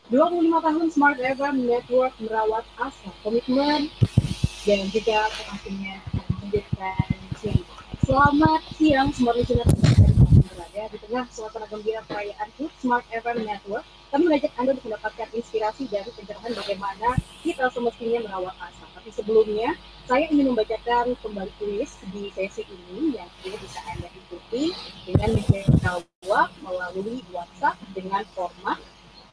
25 tahun Smart FM Network merawat asa, komitmen, dan juga pastinya menjadikan siang. Selamat siang semua listener berada di tengah suasana gembira perayaan HUT Smart FM Network. Kami mengajak Anda untuk mendapatkan inspirasi dari pencerahan bagaimana kita semestinya merawat asa. Tapi sebelumnya, saya ingin membacakan kembali kuis di sesi ini yang bisa Anda ikuti dengan menjawab melalui WhatsApp dengan format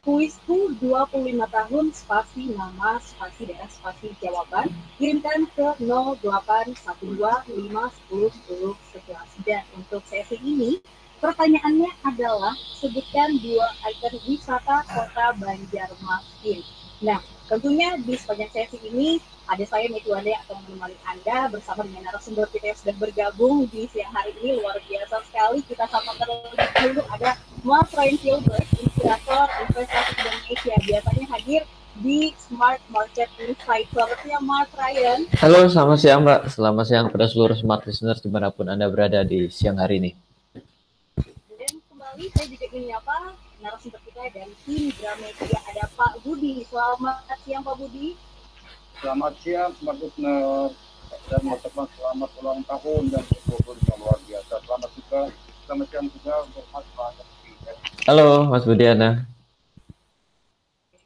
kuisku 25 tahun spasi nama spasi daerah spasi jawaban kirimkan ke 0812510111. Dan untuk sesi ini pertanyaannya adalah sebutkan dua ikon wisata kota Banjarmasin. Nah, tentunya di sepanjang sesi ini ada saya Metuanda yang akan menemani Anda bersama dengan narasumber kita yang sudah bergabung di siang hari ini. Luar biasa sekali. Kita sapa terlebih dahulu ada Mas Ryan Gilbert, inspirator investasi Indonesia, biasanya hadir di Smart Market Insight. Selamat siang Mas Ryan. Halo, selamat siang Mbak. Selamat siang kepada seluruh smart listeners dimanapun Anda berada di siang hari ini. Dan kembali saya juga ingin menyapa narasumber kita dari tim Gramedia, ada Pak Budi. Selamat siang Pak Budi. Selamat siang, smart listener. Dan teman selamat ulang tahun dan bersyukur yang luar biasa. Selamat siang juga untuk Mas Ryan. Halo, Mas Budiana.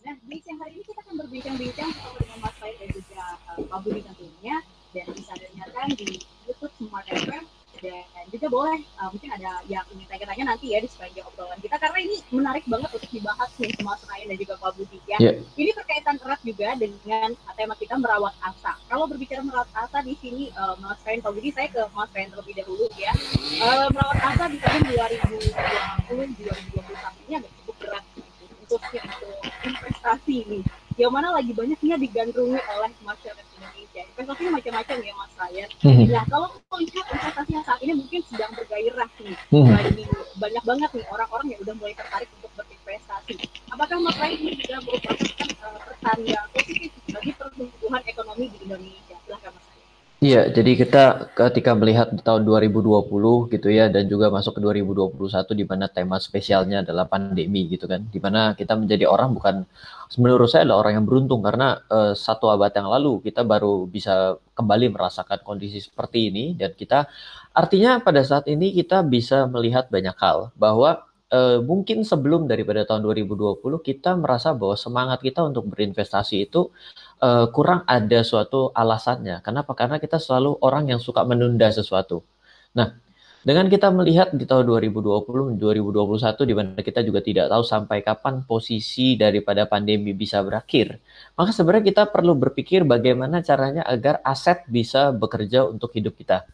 Nah, di siang hari ini kita akan berbincang-bincang bersama dengan Mas Ryan dan juga Pak Budi tentunya, dan bisa dengarkan di YouTube Smart FM, dan juga boleh mungkin ada yang ingin tanya-tanya nanti ya di sepanjang obrolan kita, karena ini menarik banget untuk dibahas nih Mas Ryan dan juga Pak Budi ya. Yeah. Ini berkaitan erat juga dengan tema kita merawat asa. Kalau berbicara merawat asa di sini Mas Ryan, Pak Budi, saya ke Mas Ryan terlebih dahulu ya. Merawat asa di tahun 2020-2021 ini agak cukup berat untuk investasi nih, yang mana lagi banyaknya digandrungi oleh masyarakat Indonesia. Investasinya macam-macam ya Mas Ryan. Nah, kalau melihat investasinya saat ini mungkin sedang bergairah nih, lagi banyak banget nih orang-orang yang udah mulai tertarik untuk berinvestasi. Apakah Mas Ryan ini juga merupakan pertanda positif bagi pertumbuhan ekonomi di Indonesia? Silahkan Mas Ryan. Iya, jadi kita ketika melihat di tahun 2020 gitu ya, dan juga masuk ke 2021 di mana tema spesialnya adalah pandemi gitu kan, di mana kita menjadi orang bukan, menurut saya adalah orang yang beruntung karena satu abad yang lalu kita baru bisa kembali merasakan kondisi seperti ini, dan kita artinya pada saat ini kita bisa melihat banyak hal bahwa mungkin sebelum daripada tahun 2020 kita merasa bahwa semangat kita untuk berinvestasi itu kurang ada suatu alasannya. Kenapa? Karena kita selalu orang yang suka menunda sesuatu. Nah, dengan kita melihat di tahun 2020, 2021 di mana kita juga tidak tahu sampai kapan posisi daripada pandemi bisa berakhir, maka sebenarnya kita perlu berpikir bagaimana caranya agar aset bisa bekerja untuk hidup kita.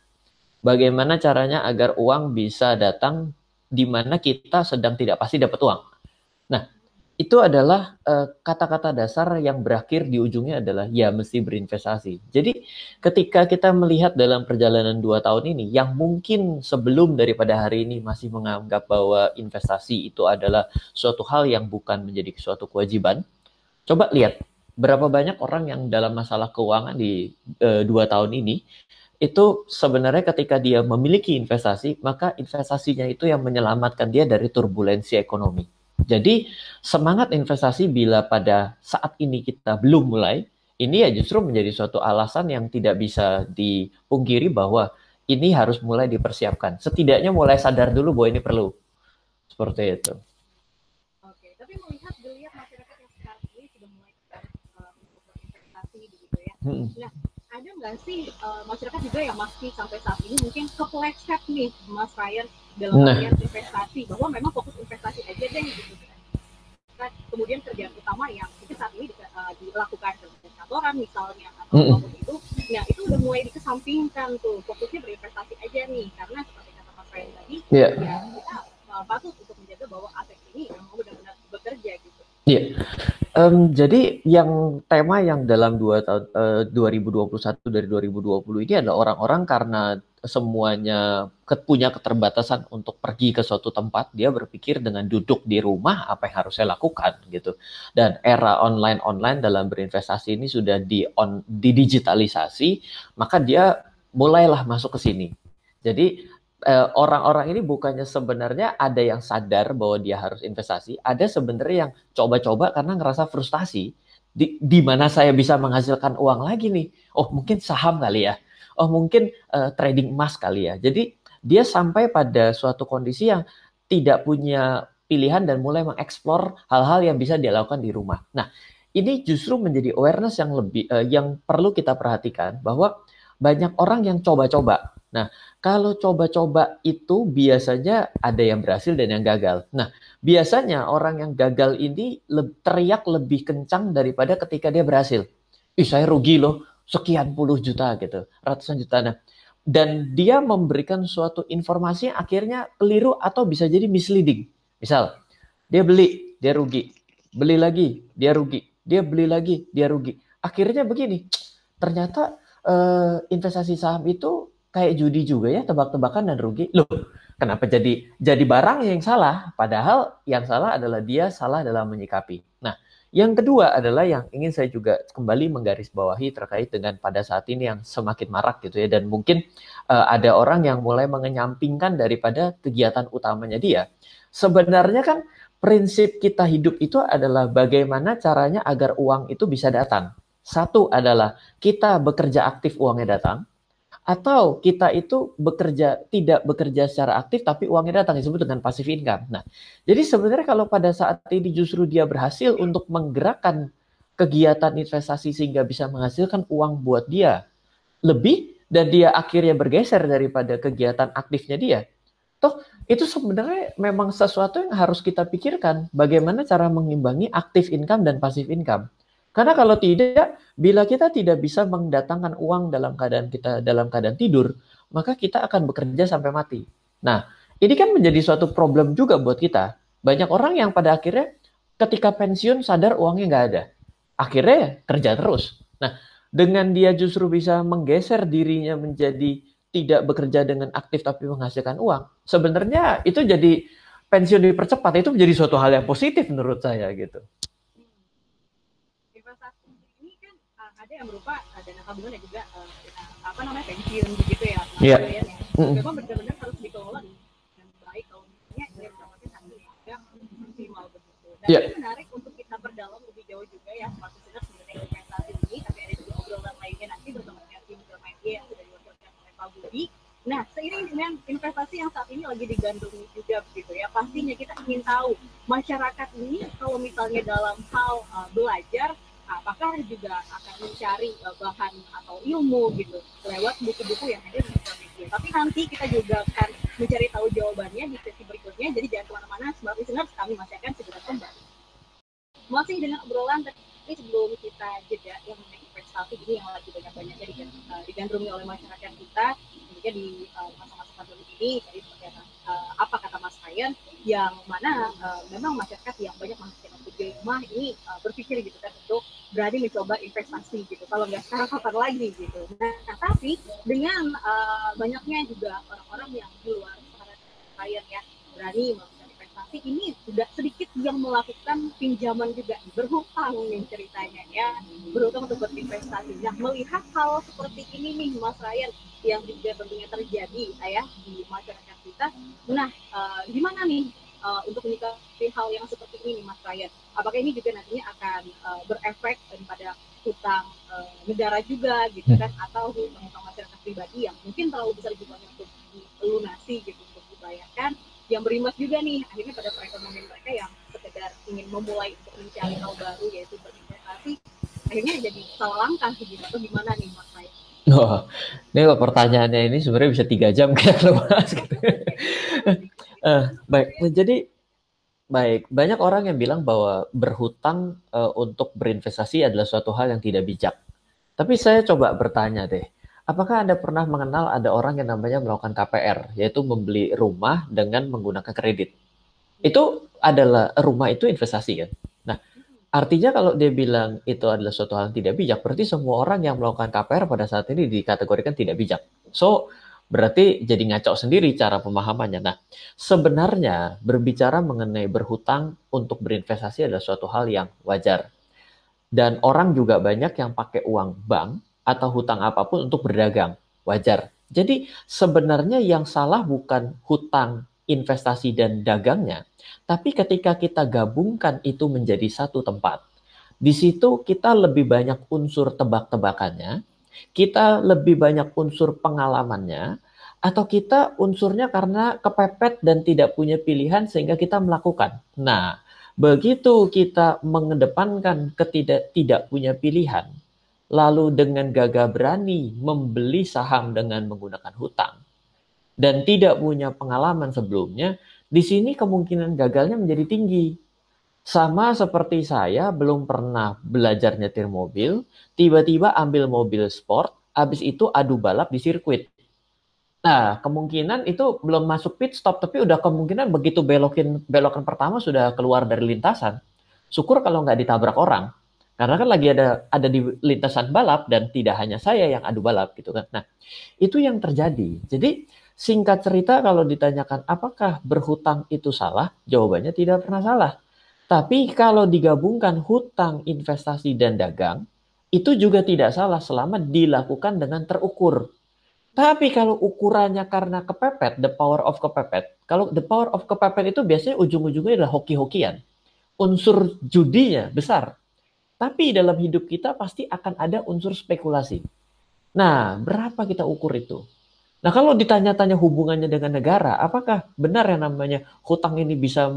Bagaimana caranya agar uang bisa datang di mana kita sedang tidak pasti dapat uang. Nah, itu adalah kata-kata dasar yang berakhir di ujungnya adalah ya mesti berinvestasi. Jadi ketika kita melihat dalam perjalanan 2 tahun ini yang mungkin sebelum daripada hari ini masih menganggap bahwa investasi itu adalah suatu hal yang bukan menjadi suatu kewajiban, coba lihat berapa banyak orang yang dalam masalah keuangan di 2 tahun ini itu sebenarnya ketika dia memiliki investasi, maka investasinya itu yang menyelamatkan dia dari turbulensi ekonomi. Jadi semangat investasi bila pada saat ini kita belum mulai, ini ya justru menjadi suatu alasan yang tidak bisa dipungkiri bahwa ini harus mulai dipersiapkan. Setidaknya mulai sadar dulu bahwa ini perlu. Seperti itu. Oke, tapi melihat geliat masyarakat yang sekarang ini sudah mulai tertarik untuk berinvestasi begitu ya. Nah, ada nggak sih masyarakat juga yang masih sampai saat ini mungkin kepleset nih Mas Ryan dalam bagian investasi, bahwa memang fokus investasi aja deh gitu kan. Kemudian kerjaan utama yang mungkin saat ini dilakukan di kantoran misalnya atau apapun itu, nah itu udah mulai dikesampingkan tuh, fokusnya berinvestasi aja nih, karena seperti kata Mas Ryan tadi, ya kita patut untuk menjaga bahwa aset ini memang benar-benar bekerja gitu. Iya. Jadi yang tema yang dalam 2021 dari 2020 ini adalah orang-orang karena semuanya punya keterbatasan untuk pergi ke suatu tempat, dia berpikir dengan duduk di rumah apa yang harus saya lakukan gitu. Dan era online dalam berinvestasi ini sudah didigitalisasi, maka dia mulailah masuk ke sini. Jadi orang-orang ini bukannya sebenarnya ada yang sadar bahwa dia harus investasi, ada sebenarnya yang coba-coba karena ngerasa frustasi. Di mana saya bisa menghasilkan uang lagi nih? Oh, mungkin saham kali ya. Oh, mungkin trading emas kali ya. Jadi dia sampai pada suatu kondisi yang tidak punya pilihan dan mulai mengeksplor hal-hal yang bisa dia lakukan di rumah. Nah, ini justru menjadi awareness yang lebih yang perlu kita perhatikan bahwa banyak orang yang coba-coba. Nah, kalau coba-coba itu biasanya ada yang berhasil dan yang gagal. Nah, biasanya orang yang gagal ini teriak lebih kencang daripada ketika dia berhasil. Ih, saya rugi loh, sekian puluh juta gitu, ratusan juta. Nah, dan dia memberikan suatu informasi yang akhirnya keliru atau bisa jadi misleading. Misal, dia beli, dia rugi. Beli lagi, dia rugi. Dia beli lagi, dia rugi. Akhirnya begini, ternyata investasi saham itu kayak judi juga ya, tebak-tebakan dan rugi. Loh, kenapa jadi barang yang salah? Padahal yang salah adalah dia salah dalam menyikapi. Nah, yang kedua adalah yang ingin saya juga kembali menggarisbawahi terkait dengan pada saat ini yang semakin marak gitu ya, dan mungkin ada orang yang mulai mengenyampingkan daripada kegiatan utamanya dia. Sebenarnya kan prinsip kita hidup itu adalah bagaimana caranya agar uang itu bisa datang. Satu adalah kita bekerja aktif uangnya datang, atau kita itu tidak bekerja secara aktif tapi uangnya datang, disebut dengan passive income. Nah, jadi sebenarnya kalau pada saat ini justru dia berhasil untuk menggerakkan kegiatan investasi sehingga bisa menghasilkan uang buat dia lebih dan dia akhirnya bergeser daripada kegiatan aktifnya dia. Toh itu sebenarnya memang sesuatu yang harus kita pikirkan, bagaimana cara mengimbangi aktif income dan passive income. Karena kalau tidak, bila kita tidak bisa mendatangkan uang dalam keadaan tidur, maka kita akan bekerja sampai mati. Nah, ini kan menjadi suatu problem juga buat kita. Banyak orang yang pada akhirnya ketika pensiun sadar uangnya nggak ada. Akhirnya kerja terus. Nah, dengan dia justru bisa menggeser dirinya menjadi tidak bekerja dengan aktif tapi menghasilkan uang, sebenarnya itu jadi pensiun dipercepat, itu menjadi suatu hal yang positif menurut saya gitu. Investasi ini kan ada yang berupa dana tabungan dan juga pensiun begitu ya. Iya. Memang benar-benar harus dikelola dengan baik kalau misalnya investasi sambil yang maksimal begitu. Dan ini menarik untuk kita perdalam lebih jauh juga ya, Mas Sinar, sebenarnya investasi ini, tapi ada juga obrolan lainnya nanti bersama dengan tim media yang sudah diwakilkan oleh Pak Budi. Nah, seiring dengan investasi yang saat ini lagi digandrungi juga begitu ya, pastinya kita ingin tahu masyarakat ini kalau misalnya dalam hal belajar, apakah juga akan mencari bahan atau ilmu gitu lewat buku-buku yang ada di sosial media. Tapi nanti kita juga akan mencari tahu jawabannya di sesi berikutnya. Jadi jangan kemana-mana, Smart Listeners, kami masih akan segera kembali. Masih dengan obrolan tadi sebelum kita jeda yang mengenai investasi ini yang lagi banyak-banyaknya digandrungi oleh masyarakat kita, tentunya di masa-masa pandemi ini. Jadi seperti apa kata Mas Ryan, yang mana memang masyarakat yang banyak menghasilkan di rumah ini berpikir gitu kan untuk berani mencoba investasi gitu. Kalau nggak sekarang kapan lagi gitu. Nah, tapi dengan banyaknya juga orang-orang yang di luar sana Ryan ya berani melakukan investasi, ini sudah sedikit yang melakukan pinjaman juga, berhutang nih ceritanya ya, berhutang untuk berinvestasi. Nah, melihat hal seperti ini nih Mas Ryan yang juga tentunya terjadi ya di masyarakat kita. Nah, gimana nih untuk menyikapi hal yang seperti ini Mas Ryan? Apakah ini juga nantinya akan berefek pada hutang negara juga gitu kan, atau hutang masyarakat pribadi yang mungkin terlalu besar juga untuk dilunasi gitu, untuk dibayarkan, yang berimbas juga nih akhirnya pada perekonomian mereka yang sekedar ingin memulai untuk mencari hal baru yaitu berinvestasi, akhirnya jadi salah langkah gitu. Atau gimana nih Mas Ryan? Oh, ini pertanyaannya ini sebenarnya bisa 3 jam kita bahas gitu. Baik, jadi banyak orang yang bilang bahwa berhutang untuk berinvestasi adalah suatu hal yang tidak bijak. Tapi saya coba bertanya deh, apakah Anda pernah mengenal ada orang yang namanya melakukan KPR, yaitu membeli rumah dengan menggunakan kredit? Itu adalah, rumah itu investasi kan? Nah, artinya kalau dia bilang itu adalah suatu hal yang tidak bijak, berarti semua orang yang melakukan KPR pada saat ini dikategorikan tidak bijak. So, berarti jadi ngaco sendiri cara pemahamannya. Nah, sebenarnya berbicara mengenai berhutang untuk berinvestasi adalah suatu hal yang wajar. Dan orang juga banyak yang pakai uang bank atau hutang apapun untuk berdagang. Wajar. Jadi sebenarnya yang salah bukan hutang, investasi, dan dagangnya, tapi ketika kita gabungkan itu menjadi satu tempat. Di situ kita lebih banyak unsur tebak-tebakannya, kita lebih banyak unsur pengalamannya, atau kita unsurnya karena kepepet dan tidak punya pilihan sehingga kita melakukan. Nah, begitu kita mengedepankan tidak punya pilihan, lalu dengan gagah berani membeli saham dengan menggunakan hutang, dan tidak punya pengalaman sebelumnya, di sini kemungkinan gagalnya menjadi tinggi. Sama seperti saya belum pernah belajar nyetir mobil, tiba-tiba ambil mobil sport, habis itu adu balap di sirkuit. Nah, kemungkinan itu belum masuk pit stop, tapi udah kemungkinan begitu belokan pertama sudah keluar dari lintasan. Syukur kalau nggak ditabrak orang. Karena kan lagi ada di lintasan balap dan tidak hanya saya yang adu balap gitu kan. Nah, itu yang terjadi. Jadi singkat cerita kalau ditanyakan apakah berhutang itu salah, jawabannya tidak pernah salah. Tapi kalau digabungkan hutang, investasi, dan dagang, itu juga tidak salah selama dilakukan dengan terukur. Tapi kalau ukurannya karena kepepet, the power of kepepet, kalau the power of kepepet itu biasanya ujung-ujungnya adalah hoki-hokian. Unsur judinya besar. Tapi dalam hidup kita pasti akan ada unsur spekulasi. Nah, berapa kita ukur itu? Nah, kalau ditanya-tanya hubungannya dengan negara, apakah benar yang namanya hutang ini bisa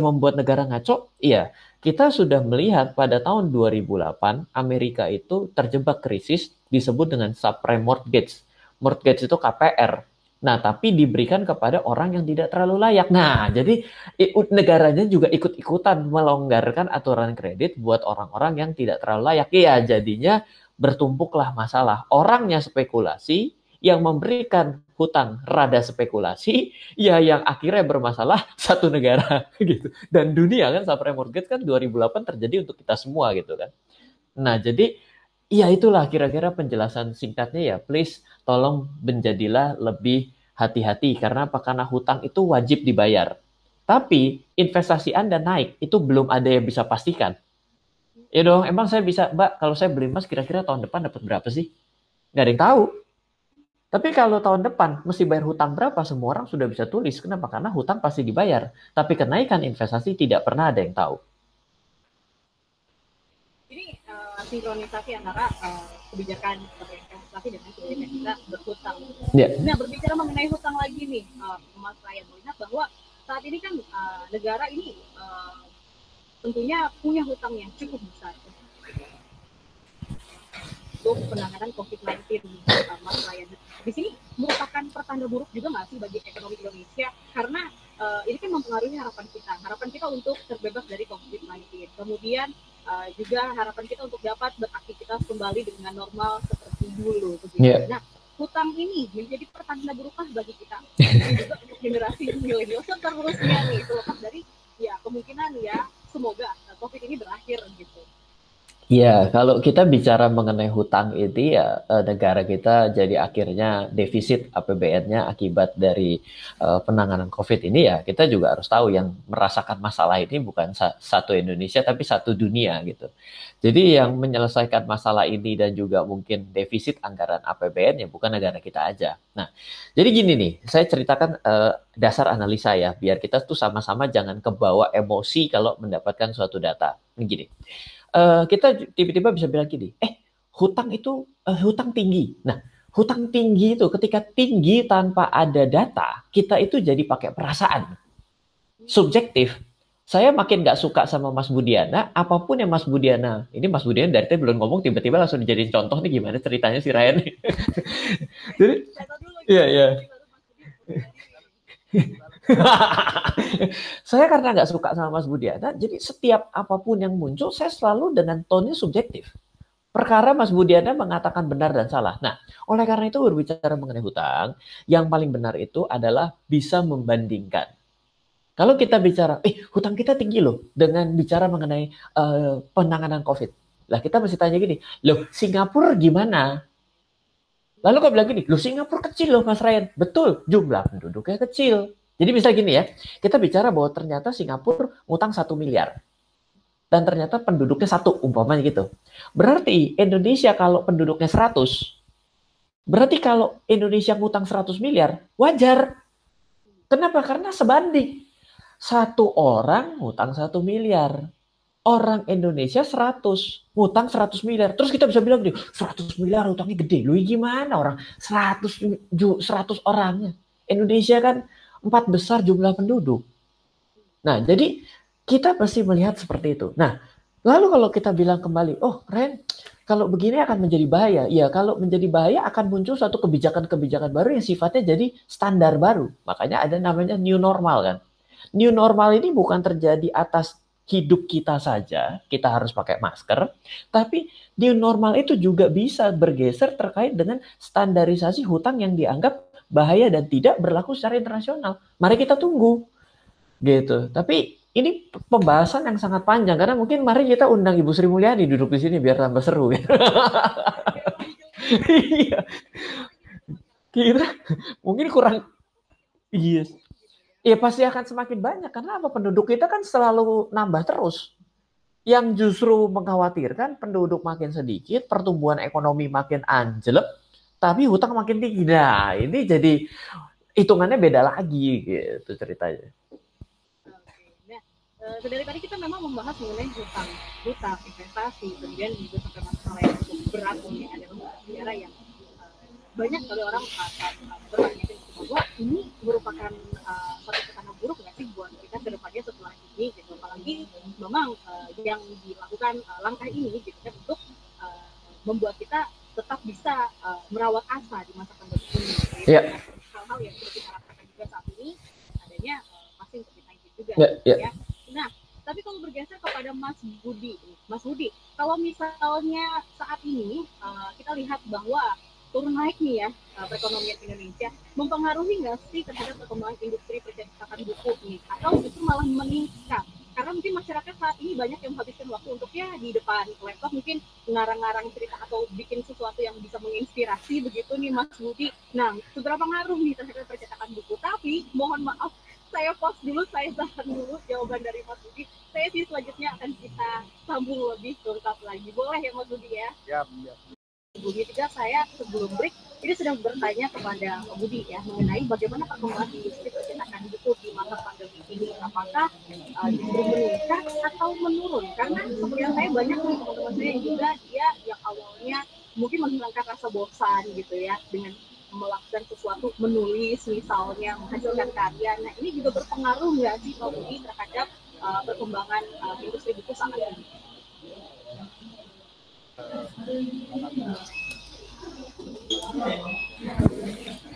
membuat negara ngaco? Iya, kita sudah melihat pada tahun 2008 Amerika itu terjebak krisis disebut dengan subprime mortgage. Mortgage itu KPR. Nah, tapi diberikan kepada orang yang tidak terlalu layak. Nah, jadi negaranya juga ikut-ikutan melonggarkan aturan kredit buat orang-orang yang tidak terlalu layak. Iya, jadinya bertumpuklah masalah. Orangnya spekulasi, yang memberikan hutang rada spekulasi, ya yang akhirnya bermasalah satu negara gitu. Dan dunia kan, subprime mortgage kan 2008 terjadi untuk kita semua gitu kan. Nah, jadi ya itulah kira-kira penjelasan singkatnya ya. Please tolong menjadilah lebih hati-hati karena apa? Karena hutang itu wajib dibayar. Tapi investasi Anda naik itu belum ada yang bisa pastikan. Ya dong, emang saya bisa, Mbak, kalau saya beli emas kira-kira tahun depan dapat berapa sih? Nggak ada yang tahu. Tapi kalau tahun depan mesti bayar hutang berapa, semua orang sudah bisa tulis. Kenapa? Karena hutang pasti dibayar. Tapi kenaikan investasi tidak pernah ada yang tahu. Ini sinkronisasi antara kebijakan investasi dengan kebijakan kita berhutang. Yeah. Nah, berbicara mengenai hutang lagi nih, Mas Ryan melihat bahwa saat ini kan negara ini tentunya punya hutang yang cukup besar untuk penanganan COVID-19, Mas Ryan. Di sini merupakan pertanda buruk juga nggak sih bagi ekonomi Indonesia? Karena ini kan mempengaruhi harapan kita untuk terbebas dari COVID-19. Kemudian juga harapan kita untuk dapat beraktivitas kembali dengan normal seperti dulu. Yeah. Nah, hutang ini menjadi pertanda burukah bagi kita? Dan juga untuk generasi milenial seterusnya nih, terlepas dari ya kemungkinan ya semoga COVID ini berakhir gitu. Ya, kalau kita bicara mengenai hutang ini ya negara kita jadi akhirnya defisit APBN-nya akibat dari penanganan COVID ini ya kita juga harus tahu yang merasakan masalah ini bukan satu Indonesia tapi satu dunia gitu. Jadi yang menyelesaikan masalah ini dan juga mungkin defisit anggaran APBN ya bukan negara kita aja. Nah, jadi gini nih, saya ceritakan dasar analisa ya biar kita tuh sama-sama jangan kebawa emosi kalau mendapatkan suatu data. Gini. Kita tiba-tiba bisa bilang gini, hutang itu hutang tinggi. Nah, hutang tinggi itu ketika tinggi tanpa ada data, kita itu jadi pakai perasaan. Subjektif. Saya makin nggak suka sama Mas Budiana, apapun yang Mas Budiana, ini Mas Budiana dari tadi belum ngomong, tiba-tiba langsung dijadiin contoh nih gimana ceritanya si Ryan. Jadi, iya. Saya karena nggak suka sama Mas Budiana, jadi setiap apapun yang muncul, saya selalu dengan tone-nya subjektif. Perkara Mas Budiana mengatakan benar dan salah. Nah, oleh karena itu berbicara mengenai hutang, yang paling benar itu adalah bisa membandingkan. Kalau kita bicara, hutang kita tinggi loh, dengan bicara mengenai penanganan COVID. Lah kita mesti tanya gini, loh Singapura gimana? Lalu kau bilang gini, loh Singapura kecil loh Mas Ryan. Betul, jumlah penduduknya kecil. Jadi bisa gini ya, kita bicara bahwa ternyata Singapura ngutang 1 miliar. Dan ternyata penduduknya 1, umpamanya gitu. Berarti Indonesia kalau penduduknya 100, Berarti kalau Indonesia ngutang 100 miliar, wajar. Kenapa? Karena sebanding. Satu orang ngutang 1 miliar. Orang Indonesia 100, ngutang 100 miliar. Terus kita bisa bilang, 100 miliar utangnya gede. Lu gimana orang 100 orangnya. Indonesia kan 4 besar jumlah penduduk. Nah, jadi kita pasti melihat seperti itu. Nah, lalu kalau kita bilang kembali, oh Ren, kalau begini akan menjadi bahaya. Ya, kalau menjadi bahaya akan muncul suatu kebijakan-kebijakan baru yang sifatnya jadi standar baru. Makanya ada namanya new normal kan. New normal ini bukan terjadi atas hidup kita saja, kita harus pakai masker, tapi new normal itu juga bisa bergeser terkait dengan standarisasi hutang yang dianggap bahaya dan tidak berlaku secara internasional. Mari kita tunggu gitu. Tapi ini pembahasan yang sangat panjang karena mungkin mari kita undang Ibu Sri Mulyani duduk di sini biar tambah seru ya. Iya, kira mungkin kurang. Iya. Ya pasti akan semakin banyak karena apa? Penduduk kita kan selalu nambah terus. Yang justru mengkhawatirkan penduduk makin sedikit, pertumbuhan ekonomi makin anjlok, tapi hutang makin tinggi. Nah, ini jadi hitungannya beda lagi gitu ceritanya. Dari tadi kita memang membahas mengenai hutang, investasi, kemudian juga sampai masalah yang cukup berat ini adalah negara yang banyak sekali orang bertanya bahwa ini merupakan suatu tekanan buruk nggak sih buat kita ke depannya setelah ini gitu. Apalagi memang yang dilakukan langkah ini gitu kan untuk membuat kita tetap bisa merawat asa di masa pandemi ini. Yeah. Hal-hal yang sudah kita rasakan juga saat ini adanya vaksin COVID-19 juga. Yeah. Ya. Nah, tapi kalau bergeser kepada Mas Budi, kalau misalnya saat ini kita lihat bahwa turun naik nih ya perekonomian Indonesia, mempengaruhi nggak sih terhadap perkembangan industri percetakan buku nih, atau justru malah meningkat? Karena mungkin masyarakat saat ini banyak yang menghabiskan waktu untuk ya di depan laptop mungkin ngarang-ngarang cerita atau bikin sesuatu yang bisa menginspirasi begitu nih Mas Budi. Nah, seberapa ngaruh nih terhadap percetakan buku? Tapi mohon maaf, saya pause dulu, saya tahan dulu jawaban dari Mas Budi. Saya sih selanjutnya akan kita sambung lebih lengkap lagi. Boleh ya Mas Budi ya? Ya. Sebelumnya juga saya sebelum break ini sedang bertanya kepada Pak Budi ya mengenai bagaimana perkembangan industri percetakan buku di masa pandemi ini, apakah justru meningkat atau menurun? Karena seperti saya banyak nih teman-teman saya yang juga dia yang awalnya mungkin menghilangkan rasa bosan gitu ya dengan melakukan sesuatu, menulis misalnya, menghasilkan karya. Nah ini juga berpengaruh nggak sih Pak Budi terhadap perkembangan industri buku saat ini?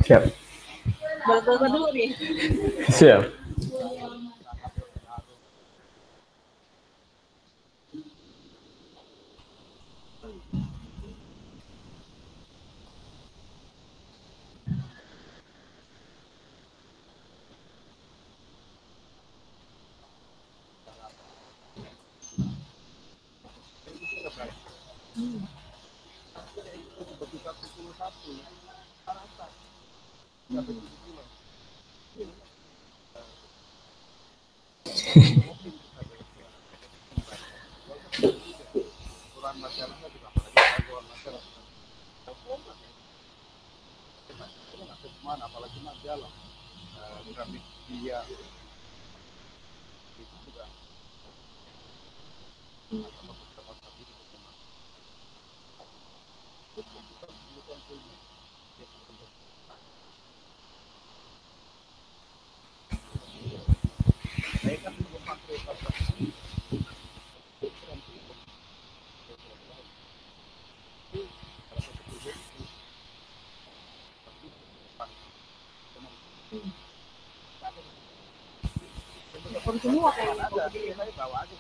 Siap. Balas dulu nih. Siap. Apalagi majalah Gramedia itu juga semua kayaknya saya bawa aja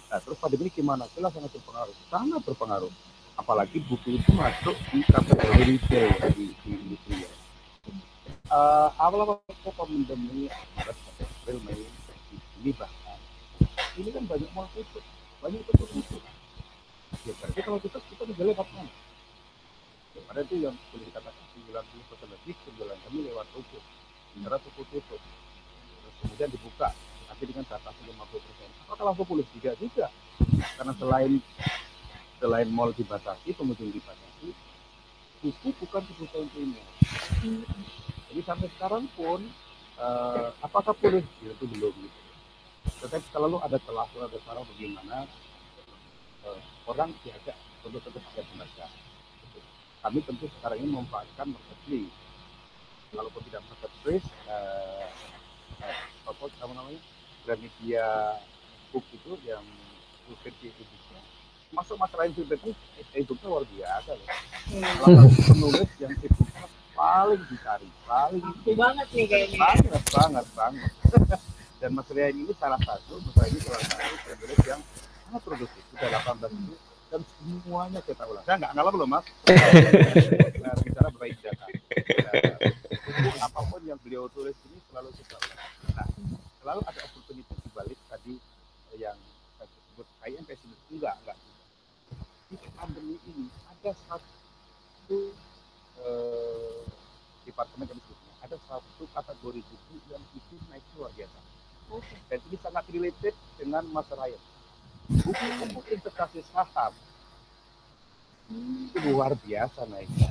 Nah, terus pandemi gimana? Jelas sangat berpengaruh. Apalagi buku itu masuk di kategori retail di industri ya. Awal-awal pandemi Maret, April, Mei ini bahkan ini kan banyak mal tutup, banyak tutup. Ya berarti kalau tutup kita bisa lewat mana? Padahal itu yang boleh dikatakan 90% lebih penjualan kami lewat toko, sementara toko tutup. Terus kemudian dibuka, tapi dengan batasi 50%. Apakah langsung boleh? Tidak juga, karena selain mall dibatasi, pengunjung dibatasi, buku bukan kebutuhan primer. Jadi sampai sekarang pun apakah boleh? Ya, itu belum gitu. Tetapi selalu ada celah bagaimana orang diajak untuk tetap bisa membaca. Kami tentu sekarang ini memanfaatkan marketplace. Kalaupun tidak marketplace, apa namanya, Gramedia Book itu yang versi e-booknya, masuk masalah itu e-booknya luar biasa loh. Salah satu penulis yang e-booknya paling dicari, paling itu banget nih kayaknya. Banget. Dan Mas Rian ini salah satu penulis yang sangat produktif, sudah 18 buku dan semuanya cetak ulang. Saya nggak ngalap loh Mas. Bicara berbaik data. Buku apapun yang beliau tulis ini selalu cetak ulang. Nah, selalu ada opportunity di balik tadi yang saya sebut kayak pesimis. Enggak. Di pandemi ini ada satu departemen kami sebutnya, ada satu kategori buku yang itu naik luar biasa. Dan ini sangat related dengan Mas Ryan. Buku investasi saham itu luar biasa naiknya.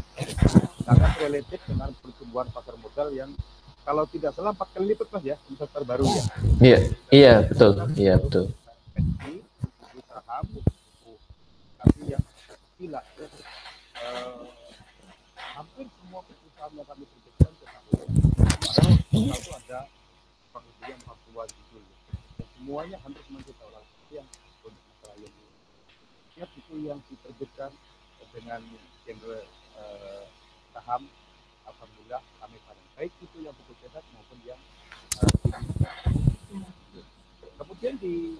Sangat related dengan pertumbuhan pasar modal yang kalau tidak salah 4 kali lipat Mas ya, investor baru ya. Iya betul. Buku saham, buku tapi yang gila. Hampir semua perusahaan yang kami terbitkan itu ada pengujian 40-an judul. Semuanya hampir semua kita orang yang untuk masalah ini. Setiap buku yang diterbitkan dengan genre saham, alhamdulillah kami paling baik itu yang buku cetak maupun yang kemudian di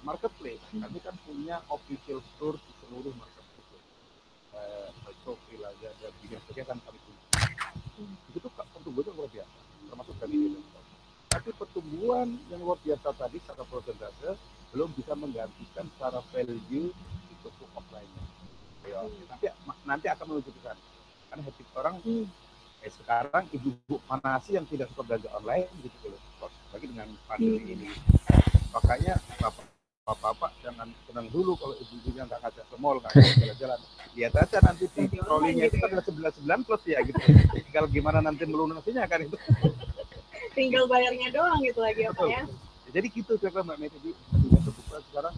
marketplace kami kan punya official store di seluruh marketplace. Shopee, Lazada, Bidang kan kami punya. Itu pertumbuhan luar biasa, termasuk dari Indonesia. Tapi pertumbuhan yang luar biasa tadi secara persentase belum bisa menggantikan secara value di toko offline-nya. Ya, nanti akan menuju ke sana. Karena habit orang sekarang ibu-ibu mana sih yang tidak suka belanja online gitu loh. Bagi dengan pandemi ini. Makanya bapak-bapak jangan senang dulu kalau ibu-ibunya nggak ngajak ke mall, nggak ngajak jalan-jalan. Lihat aja nanti di trolley-nya itu ada 11 plus ya gitu. Tinggal gimana nanti melunasinya kan itu. Tinggal bayarnya doang gitu lagi apa ya. Jadi gitu kira-kira Mbak Mei. Jadi terbuka sekarang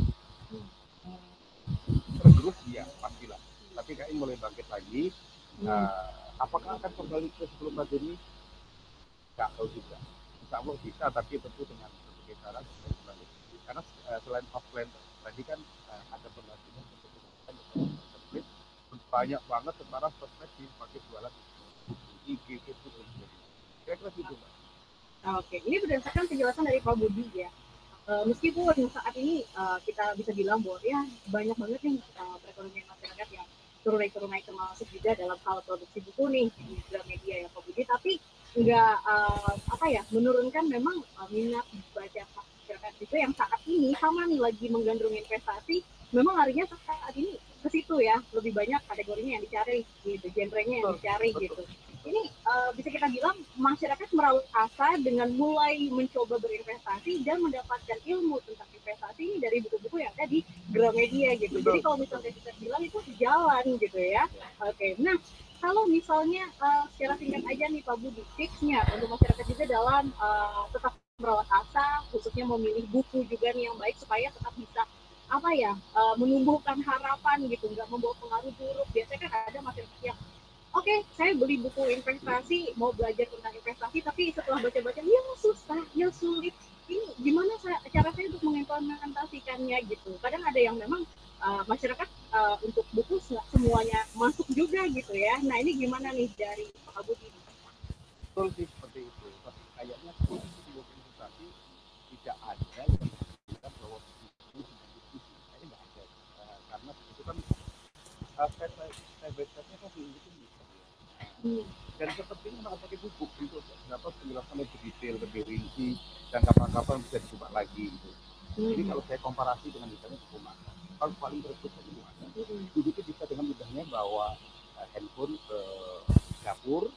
tergerus ya pastilah. Tapi kayaknya mulai bangkit lagi. Apakah akan kembali ke sebelum pandemi? Nggak tahu juga. Insya Allah bisa, tapi tentu dengan berbagai cara kembali. Karena selain offline tadi kan ada penelitian banyak banget sekarang sosmed dipakai jualan IG, Facebook dan sebagainya. Kira-kira gitu Mbak. Oke, ini berdasarkan penjelasan dari Pak Budi ya. Meskipun saat ini kita bisa bilang bahwa ya banyak banget nih perekonomian masyarakat yang turun naik termasuk juga dalam hal produksi buku nih di Gramedia ya Pak Budi, tapi nggak menurunkan memang minat baca masyarakat itu yang saat ini sama nih lagi menggandrungi investasi, memang larinya saat ini ke situ ya, lebih banyak kategorinya yang dicari gitu, genrenya yang dicari gitu. Ini bisa kita bilang masyarakat merawat asa dengan mulai mencoba berinvestasi dan mendapatkan ilmu tentang investasi ini dari buku-buku yang ada di Gramedia gitu. Jadi kalau misalnya kita bilang itu jalan gitu ya. Oke, nah kalau misalnya secara singkat aja nih Pak Budi, tipsnya untuk masyarakat juga dalam tetap merawat asa, khususnya memilih buku juga nih yang baik supaya tetap bisa menumbuhkan harapan gitu, nggak membawa pengaruh buruk. Biasanya kan ada masyarakat yang Oke, saya beli buku investasi, mau belajar tentang investasi, tapi setelah baca-baca, ya susah, ya sulit. Ini gimana cara saya untuk mengimplementasikannya gitu. Kadang ada yang memang masyarakat untuk buku semuanya masuk juga gitu ya. Nah ini gimana nih dari Pak Budi? Betul sih seperti itu. Tapi kayaknya buku investasi tidak ada yang menunjukkan bahwa buku kayaknya nggak ada. Karena itu kan step by stepnya kan diikutin. Dan sepertinya malah pakai buku untuk dapat penjelasan lebih detail, lebih rinci, dan kapan-kapan bisa dicoba lagi gitu. Jadi kalau saya komparasi dengan misalnya buku makan, kalau paling terus itu ada. Buku itu bisa dengan mudahnya bahwa handphone ke dapur,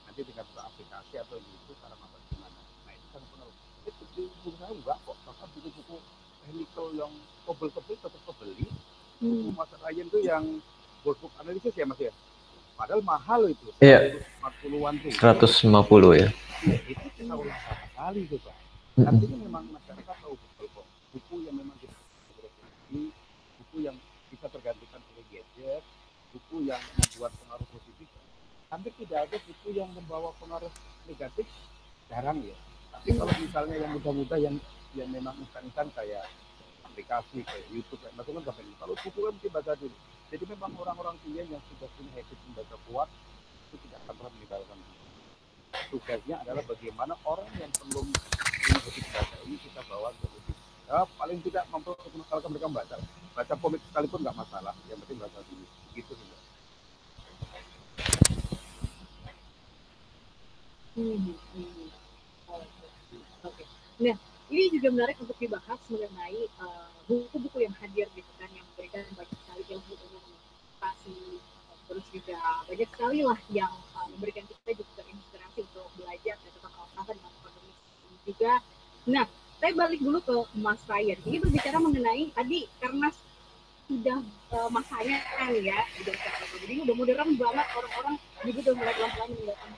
nanti tinggal buka aplikasi atau gitu cara apa gimana. Nah itu sangat penting. Itu di buku saya enggak kok, bahkan buku-buku technical yang tebel-tebel tetap kebeli. Buku Mas Ryan itu yang workbook analisis ya Mas ya. Padahal mahal itu. Iya. 140-an tuh. 150 ya. Iya, itu kita ulang berapa kali tuh Pak. Artinya memang masyarakat tahu betul kok. Buku yang memang kita produksi, buku yang bisa tergantikan oleh gadget, buku yang membuat pengaruh positif. Hampir tidak ada buku yang membawa pengaruh negatif, jarang ya. Tapi kalau misalnya yang muda-muda yang memang instan-instan kayak aplikasi kayak YouTube, kayak itu kan bahkan kalau buku kan mesti baca dulu. Jadi memang orang-orang tua yang sudah punya habit membaca kuat itu tidak akan pernah meninggalkan. Tugasnya adalah bagaimana orang yang belum punya habit baca ini kita bawa ke habit. Ya, paling tidak memperkenalkan mereka baca komik sekalipun nggak masalah, yang penting baca dulu. Begitu sih. Oke. Nah, ini juga menarik untuk dibahas mengenai buku-buku yang hadir gitu kan, yang memberikan banyak sekali ilmu motivasi, terus juga banyak sekali lah yang memberikan kita juga inspirasi untuk belajar dan tetap awal dengan ekonomi juga. Nah, saya balik dulu ke Mas Ryan. Ini berbicara mengenai tadi karena sudah masanya kan ya, jadi udah modern banget, orang-orang juga udah mulai pelan-pelan meninggalkan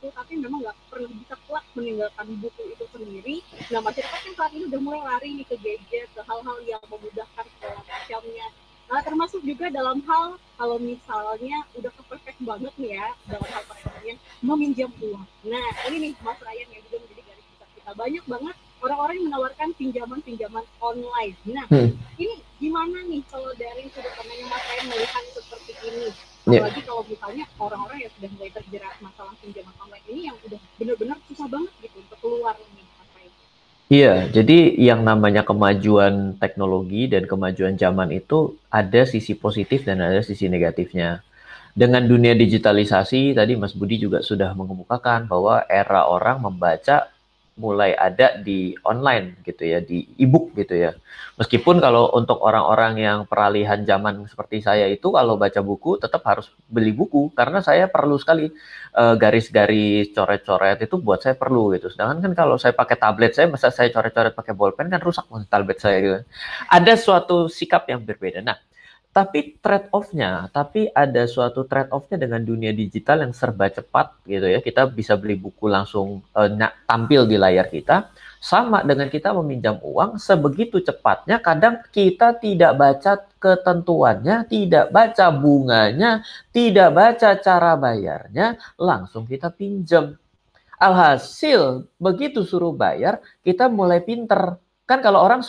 tapi memang nggak perlu bisa kuat meninggalkan buku itu sendiri. Nah, masyarakat kan saat ini udah mulai lari nih ke gadget, ke hal-hal yang memudahkan segala macamnya. Nah, termasuk juga dalam hal kalau misalnya udah perfect banget nih ya dalam hal perekonomian meminjam uang. Nah, ini nih Mas Ryan yang juga menjadi garis besar kita. Banyak banget orang-orang yang menawarkan pinjaman-pinjaman online. Nah, ini gimana nih kalau dari sudut pandangnya Mas Ryan melihat seperti ini? Apalagi kalau misalnya orang-orang yang sudah mulai terjerat masalah pinjaman online ini yang udah benar-benar susah banget gitu untuk keluar nih. Iya, jadi yang namanya kemajuan teknologi dan kemajuan zaman itu ada sisi positif dan ada sisi negatifnya. Dengan dunia digitalisasi, tadi Mas Budi juga sudah mengemukakan bahwa era orang membaca mulai ada di online gitu ya, di e-book gitu ya. Meskipun kalau untuk orang-orang yang peralihan zaman seperti saya itu kalau baca buku tetap harus beli buku karena saya perlu sekali garis-garis coret-coret itu buat saya perlu gitu. Sedangkan kan kalau saya pakai tablet saya masa saya coret-coret pakai bolpen kan rusak tablet saya gitu. Ada suatu sikap yang berbeda. Nah, tapi ada suatu trade-off-nya dengan dunia digital yang serba cepat gitu ya. Kita bisa beli buku langsung tampil di layar kita. Sama dengan kita meminjam uang sebegitu cepatnya, kadang kita tidak baca ketentuannya, tidak baca bunganya, tidak baca cara bayarnya, langsung kita pinjam. Alhasil begitu suruh bayar, kita mulai pinter. Kan kalau orang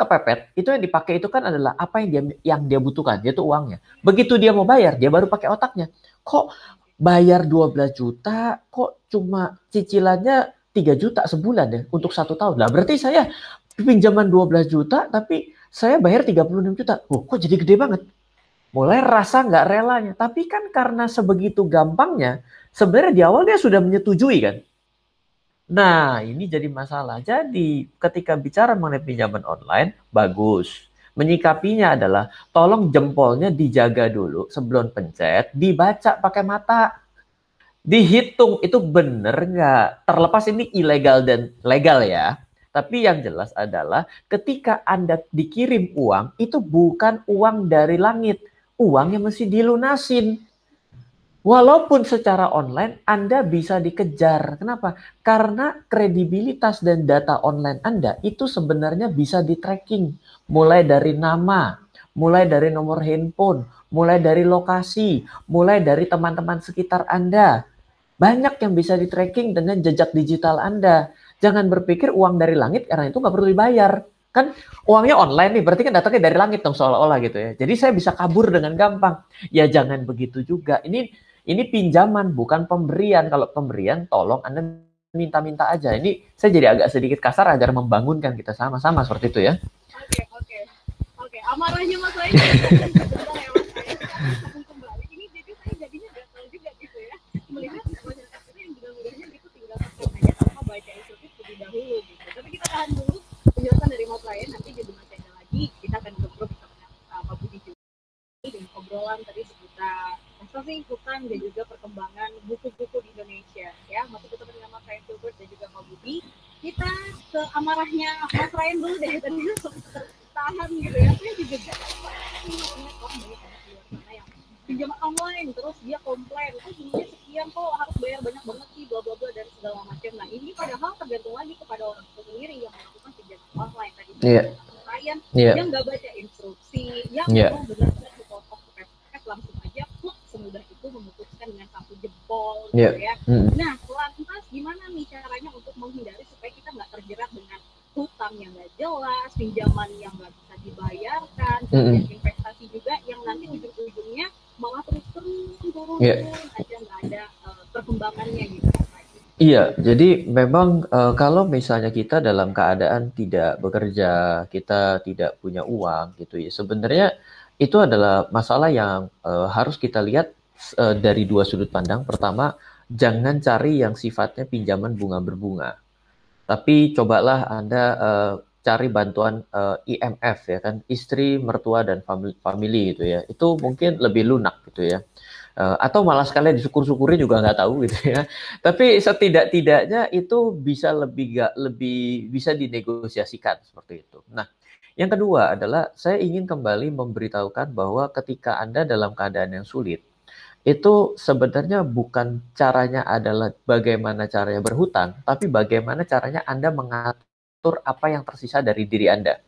kepepet, itu yang dipakai itu kan adalah apa yang dia butuhkan, yaitu uangnya. Begitu dia mau bayar, dia baru pakai otaknya. Kok bayar 12 juta, kok cuma cicilannya 3 juta sebulan ya untuk 1 tahun. Lah berarti saya pinjaman 12 juta tapi saya bayar 36 juta. Kok jadi gede banget? Mulai rasa nggak relanya. Tapi kan karena sebegitu gampangnya, sebenarnya di awal dia sudah menyetujui kan. Nah, ini jadi masalah. Jadi, ketika bicara mengenai pinjaman online, bagus. Menyikapinya adalah, tolong jempolnya dijaga dulu sebelum pencet, dibaca pakai mata. Dihitung, itu benar nggak? Terlepas ini ilegal dan legal ya. Tapi yang jelas adalah, ketika Anda dikirim uang, itu bukan uang dari langit. Uang yang mesti dilunasin. Walaupun secara online Anda bisa dikejar. Kenapa? Karena kredibilitas dan data online Anda itu sebenarnya bisa di-tracking. Mulai dari nama, mulai dari nomor handphone, mulai dari lokasi, mulai dari teman-teman sekitar Anda. Banyak yang bisa di-tracking dengan jejak digital Anda. Jangan berpikir uang dari langit karena itu nggak perlu dibayar. Kan uangnya online nih, berarti kan datangnya dari langit dong seolah-olah gitu ya. Jadi saya bisa kabur dengan gampang. Ya jangan begitu juga. Ini pinjaman, bukan pemberian. Kalau pemberian, tolong Anda minta-minta aja. Ini saya jadi agak sedikit kasar agar membangunkan kita sama-sama seperti itu ya. Oke. Amarahnya Mas Rai. Kembali. Ini jadi saya jadinya gatal juga gitu ya. Melihat masyarakat itu yang mudah-mudahnya gitu tinggal tekan aja tanpa baca instruksi terlebih dahulu gitu. Tapi kita tahan dulu penjelasan dari Mas Rai. Nanti jadi masih ada lagi. Kita akan ngobrol bersama Pak Budi juga dengan obrolan tadi perkembangan dan juga perkembangan buku-buku di Indonesia. Ya, masih ketemu dengan Mas Ryan Gilbert dan juga Pak Budi. Kita ke amarahnya Mas Ryan dulu deh, tadi tahan gitu ya. Saya juga gak ingat orang banyak anak di luar sana yang pinjaman online terus dia komplain, bunganya sekian kok harus bayar banyak banget sih, bla bla bla dan segala macam. Nah ini padahal tergantung lagi kepada orang itu sendiri yang melakukan pinjaman online tadi. Ryan yang nggak baca instruksi, yang memang benar-benar dipotong ke langsung aja semudah itu memutuskan dengan satu jempol gitu ya. Nah lantas gimana nih caranya untuk menghindari supaya kita nggak terjerat dengan hutang yang nggak jelas, pinjaman yang nggak bisa dibayarkan, kemudian investasi juga yang nanti ujung-ujungnya malah terus turun aja, nggak ada perkembangannya gitu. Iya, jadi memang kalau misalnya kita dalam keadaan tidak bekerja, kita tidak punya uang gitu ya, sebenarnya itu adalah masalah yang harus kita lihat dari dua sudut pandang. Pertama, jangan cari yang sifatnya pinjaman bunga berbunga, tapi cobalah Anda cari bantuan IMF ya kan, istri, mertua, dan family gitu ya, itu mungkin lebih lunak gitu ya. Atau malah sekalian disyukur-syukuri juga nggak tahu gitu ya. Tapi setidak-tidaknya itu bisa lebih bisa dinegosiasikan seperti itu. Nah, yang kedua adalah saya ingin kembali memberitahukan bahwa ketika Anda dalam keadaan yang sulit, itu sebenarnya bukan caranya adalah bagaimana caranya berhutang, tapi bagaimana caranya Anda mengatur apa yang tersisa dari diri Anda.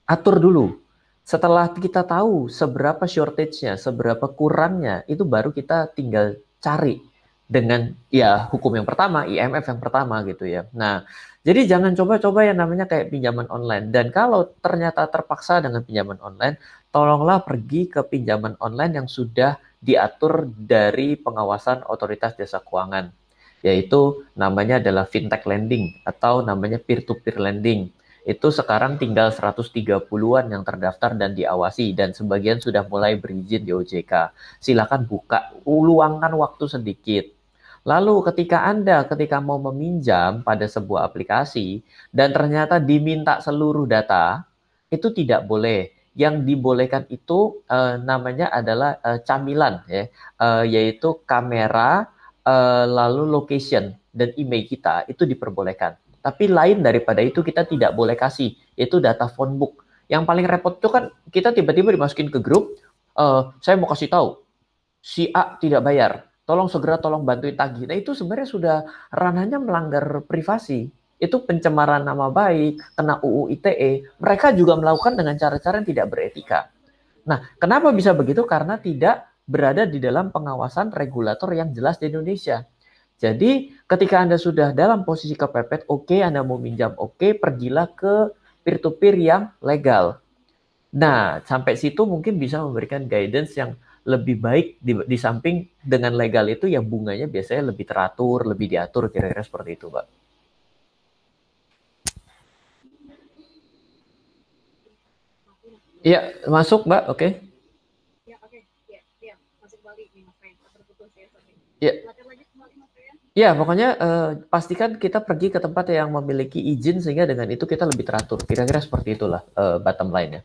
Atur dulu. Setelah kita tahu seberapa shortage-nya, seberapa kurangnya, itu baru kita tinggal cari dengan ya hukum yang pertama, IMF yang pertama gitu ya. Nah, jadi jangan coba-coba yang namanya kayak pinjaman online. Dan kalau ternyata terpaksa dengan pinjaman online, tolonglah pergi ke pinjaman online yang sudah diatur dari pengawasan otoritas jasa keuangan, yaitu namanya adalah fintech lending atau namanya peer-to-peer lending. Itu sekarang tinggal 130-an yang terdaftar dan diawasi, dan sebagian sudah mulai berizin di OJK. Silakan buka, luangkan waktu sedikit. Lalu ketika mau meminjam pada sebuah aplikasi dan ternyata diminta seluruh data, itu tidak boleh. Yang dibolehkan itu namanya adalah camilan ya, yaitu kamera, lalu location dan email kita itu diperbolehkan. Tapi lain daripada itu kita tidak boleh kasih, itu data phone book. Yang paling repot itu kan kita tiba-tiba dimasukin ke grup, saya mau kasih tahu, si A tidak bayar, tolong bantuin tagih. Nah itu sebenarnya sudah ranahnya melanggar privasi. Itu pencemaran nama baik, kena UU ITE. Mereka juga melakukan dengan cara-cara yang tidak beretika. Nah, kenapa bisa begitu? Karena tidak berada di dalam pengawasan regulator yang jelas di Indonesia. Jadi ketika Anda sudah dalam posisi kepepet, oke, Anda mau minjam, oke, pergilah ke peer-to-peer yang legal. Nah, sampai situ mungkin bisa memberikan guidance yang lebih baik di samping dengan legal itu ya bunganya biasanya lebih teratur, lebih diatur, kira-kira seperti itu, Mbak. Iya, masuk, Mbak, oke. Ya, oke. Ya, masuk balik nih, Mas Ryan. Terputus ya, sorry. Ya. Silakan lanjut kembali, Mas Ryan. Ya, pokoknya pastikan kita pergi ke tempat yang memiliki izin sehingga dengan itu kita lebih teratur. Kira-kira seperti itulah bottom line-nya.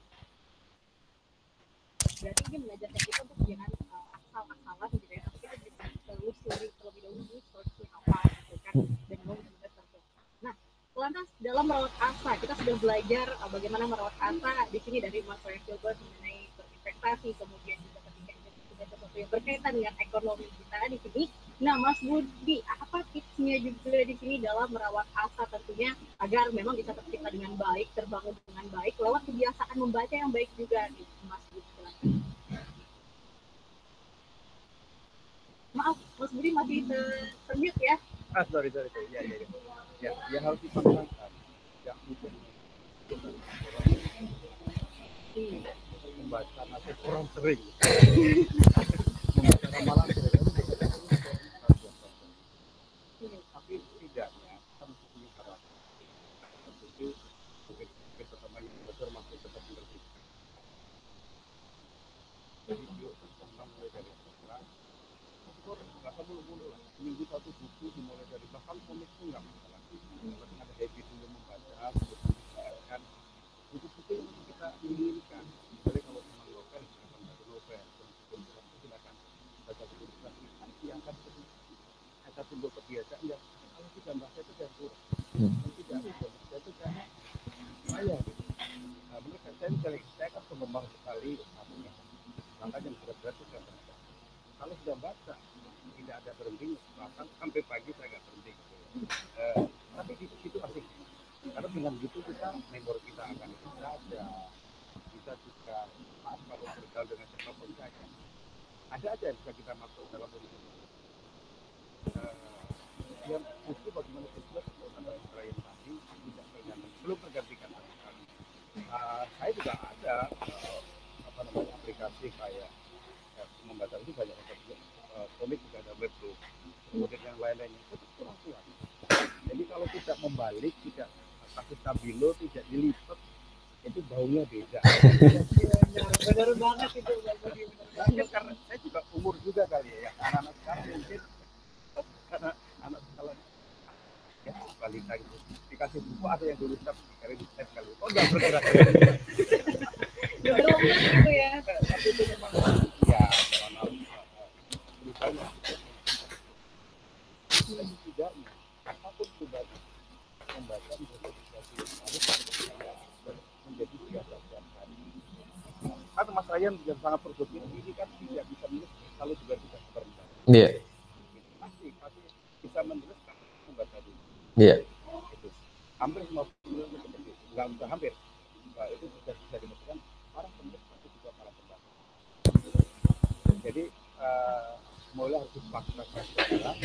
Berarti ini mengajarkan kita untuk jangan asal-asalan gitu ya, tapi kita bisa telusuri terlebih dahulu source-nya apa gitu kan, dan mau juga tertentu. Nah, lantas dalam merawat asa, kita sudah belajar bagaimana merawat asa di sini dari Mas Ryan Gilbert mengenai berinvestasi, kemudian juga ketika kita sesuatu yang berkaitan dengan ekonomi kita di sini. Nah, Mas Budi, apa tipsnya juga di sini dalam merawat asa tentunya agar memang bisa tercipta dengan baik, terbangun dengan baik, lewat kebiasaan membaca yang baik juga nih, Mas Budi. Maaf, Mas Budi masih termute ya? Sorry. Ya, yang harus dipastikan yang mungkin membaca nasib kurang sering. Membaca ramalan tapi setidaknya harus punya karakter. Itu mungkin pertama yang besar masih tetap mengerti. Jadi mulai dari rasa bulu-bulu lah. Minggu satu buku dimulai dari bahkan komik pun nggak masalah. Penting ada habit dulu membaca, kan buku-buku yang kita inginkan. Misalnya kalau memang novel, silakan baca novel. Silakan baca buku yang akan ada timbul kebiasaan yang kalau tidak baca itu jangan kurang. Tidak baca itu karena saya menurut saya kan penggemar sekali makanya yang berat-berat itu saya baca. Kalau sudah baca tidak ada berhenti, bahkan sampai pagi saya nggak berhenti. Tapi di situ asik. Karena dengan gitu kita memori kita akan saja, kita juga kalau bergaul dengan siapapun saja. Ada aja yang bisa kita masuk dalam hidup. Yang buku bagaimana sukses tentang Israel tadi tidak tergantung, belum tergantikan sekali. Saya juga ada aplikasi kayak membaca itu banyak komik juga ada webbook, kemudian yang lain-lainnya itu kurang kuat. Jadi kalau tidak membalik, tidak kasih stabilo, tidak dilipat, itu baunya beda. Benar banget itu. Karena saya juga umur juga kali ya, anak-anak sekarang mungkin karena anak sekarang ya balita itu dikasih buku ada yang dulu kali di step kali. Oh nggak bergerak. Gitu ya. Tapi itu memang ya misalnya setidaknya apapun pribadi membaca menjadi biasa setiap hari. Kan Mas Ryan yang sangat produktif ini kan tidak bisa menulis kalau juga tidak berenang. Iya. Pasti bisa menulis kan membaca dulu. Iya. Itu hampir semua penulis seperti itu. Nggak hampir. Nah, itu bisa dimaksudkan para penulis pasti juga para pembaca. Jadi mulai harus dipaksakan sekarang.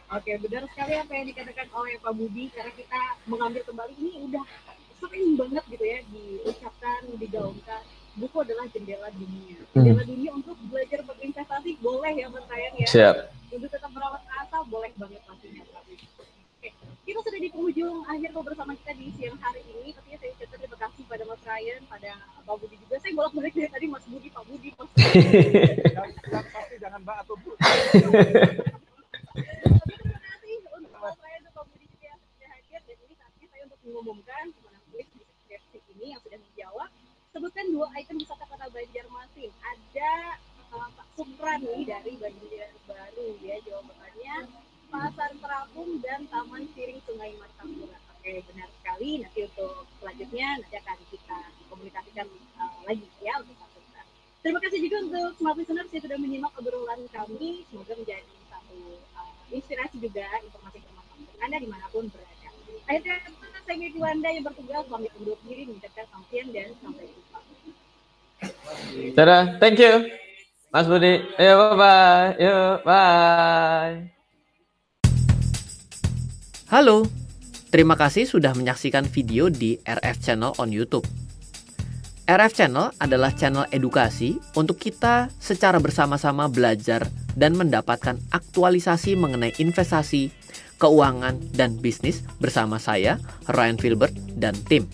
Oke, benar sekali apa yang dikatakan oleh Pak Budi, karena kita mengambil kembali ini udah sering banget gitu ya diucapkan, digaungkan. Buku adalah jendela dunia. Jendela dunia untuk belajar berinvestasi boleh ya Mas Ryan ya. Siap. Untuk tetap merawat asa boleh banget pastinya. Oke, kita sudah di penghujung akhir bersama kita di siang hari ini. Tentunya saya ucapkan terima kasih pada Mas Ryan, pada Pak Budi juga. Saya bolak-balik dari tadi Mas Budi, Pak Budi, Mas Budi. Pasti jangan Mbak atau Bu. Mengumumkan pemenang kuis di deskripsi ini yang sudah menjawab. Sebutkan 2 item wisata kota Banjarmasin. Ada Pak Supran nih dari Banjarbaru ya, jawabannya Pasar Terapung dan Taman Siring Sungai Martapura. Oke, benar sekali. Nanti untuk selanjutnya nanti akan kita komunikasikan lagi ya untuk Pak Supran. Terima kasih juga untuk smart listeners yang sudah menyimak obrolan kami. Semoga menjadi satu inspirasi juga, informasi bermanfaat untuk Anda dimanapun berada. Akhirnya saya Miki Wanda yang bertugas pamit undur diri, mengucapkan selamat siang dan sampai jumpa. Dadah, thank you Mas Budi. Ayo bye. Yuk, bye. Halo, terima kasih sudah menyaksikan video di RF Channel on YouTube. RF Channel adalah channel edukasi untuk kita secara bersama-sama belajar dan mendapatkan aktualisasi mengenai investasi, keuangan, dan bisnis bersama saya, Ryan Filbert, dan tim.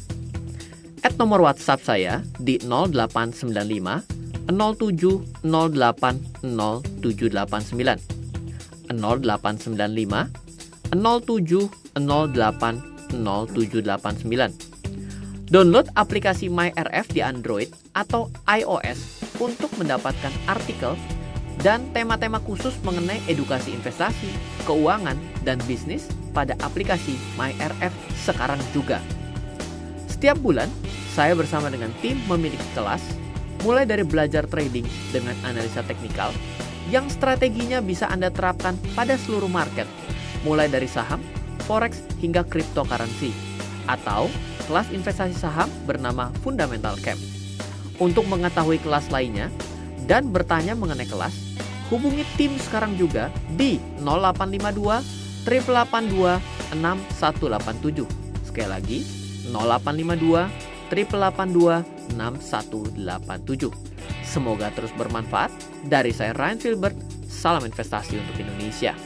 Add nomor WhatsApp saya di 0895 07 08 0789 0895 07 08 0789. Download aplikasi MyRF di Android atau iOS untuk mendapatkan artikel dan tema-tema khusus mengenai edukasi investasi, keuangan, dan bisnis pada aplikasi MyRF sekarang juga. Setiap bulan, saya bersama dengan tim memiliki kelas, mulai dari belajar trading dengan analisa teknikal, yang strateginya bisa Anda terapkan pada seluruh market, mulai dari saham, forex, hingga cryptocurrency, atau kelas investasi saham bernama Fundamental Camp. Untuk mengetahui kelas lainnya dan bertanya mengenai kelas, hubungi tim sekarang juga di 0852 882 6187. Sekali lagi, 0852 882 6187. Semoga terus bermanfaat. Dari saya Ryan Filbert, salam investasi untuk Indonesia.